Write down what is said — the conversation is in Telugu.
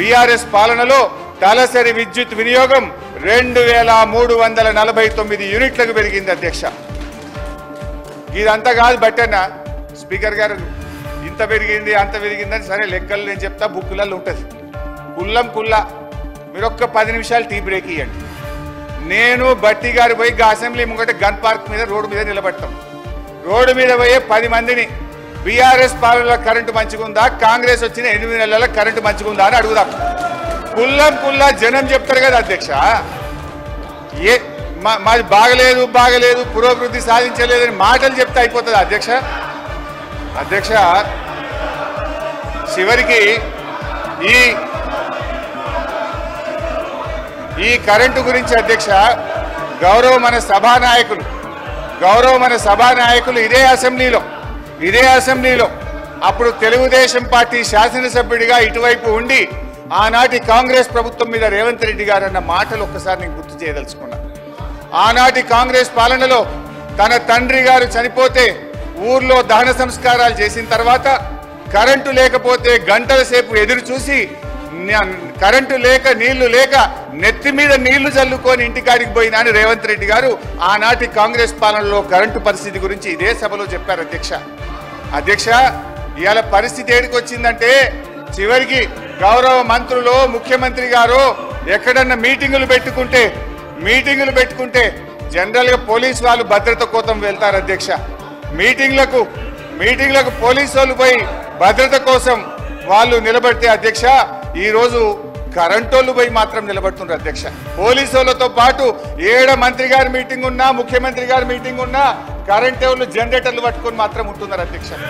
బీఆర్ఎస్ పాలనలో తలసరి విద్యుత్ వినియోగం 2349 యూనిట్లకు పెరిగింది అధ్యక్ష. ఇదంతా కాదు బట్టన్న స్పీకర్ గారు, ఇంత పెరిగింది అంత పెరిగిందని సరే లెక్కలు నేను చెప్తా, బుక్కులలో ఉంటుంది కుల్లా. మీరు ఒక్క 10 నిమిషాలు టీ బ్రేక్ ఇవ్వండి. నేను బట్టి గారు పోయి అసెంబ్లీ ముంగట గన్ పార్క్ మీద రోడ్డు మీద నిలబెడతాం. రోడ్డు మీద పోయే 10 మందిని బీఆర్ఎస్ పాలనలో కరెంటు మంచిగుందా, కాంగ్రెస్ వచ్చిన 8 నెలల కరెంటు మంచిగుందా అని అడుగుదాం. కుల్లా జనం చెప్తారు కదా అధ్యక్ష. మాది బాగలేదు పురోభివృద్ధి సాధించలేదని మాటలు చెప్తే అయిపోతుంది అధ్యక్ష. చివరికి ఈ కరెంటు గురించి అధ్యక్ష గౌరవ మన సభానాయకులు ఇదే అసెంబ్లీలో అప్పుడు తెలుగుదేశం పార్టీ శాసనసభ్యుడిగా ఇటువైపు ఉండి ఆనాటి కాంగ్రెస్ ప్రభుత్వం మీద రేవంత్ రెడ్డి గారు అన్న మాటలు ఒక్కసారి నేను గుర్తు చేయదలుచుకున్నా. ఆనాటి కాంగ్రెస్ పాలనలో తన తండ్రి గారు చనిపోతే ఊర్లో దహన సంస్కారాలు చేసిన తర్వాత కరెంటు లేకపోతే గంటల సేపు ఎదురు చూసి కరెంటు లేక నీళ్లు లేక నెత్తి మీద నీళ్లు చల్లుకొని ఇంటికాడికి పోయినా అని రేవంత్ రెడ్డి గారు ఆనాటి కాంగ్రెస్ పాలనలో కరెంటు పరిస్థితి గురించి ఇదే సభలో చెప్పారు అధ్యక్ష. ఇవాళ పరిస్థితి ఏడికి వచ్చిందంటే చివరికి గౌరవ మంత్రులు ముఖ్యమంత్రి గారు ఎక్కడన్నా మీటింగులు పెట్టుకుంటే జనరల్ గా పోలీసు వాళ్ళు భద్రత కోసం వెళ్తారు అధ్యక్ష. మీటింగ్లకు పోలీసు వాళ్ళు పోయి భద్రత కోసం వాళ్ళు నిలబడితే అధ్యక్ష ఈ రోజు కరెంటోళ్ళు పోయి మాత్రం నిలబడుతున్నారు అధ్యక్ష. పోలీసు వాళ్ళతో పాటు ఏడ మంత్రి గారి మీటింగ్ ఉన్నా ముఖ్యమంత్రి గారి మీటింగ్ ఉన్నా కరెంట్ వాళ్ళు జనరేటర్లు పట్టుకొని మాత్రం ఉంటున్నారు అధ్యక్ష.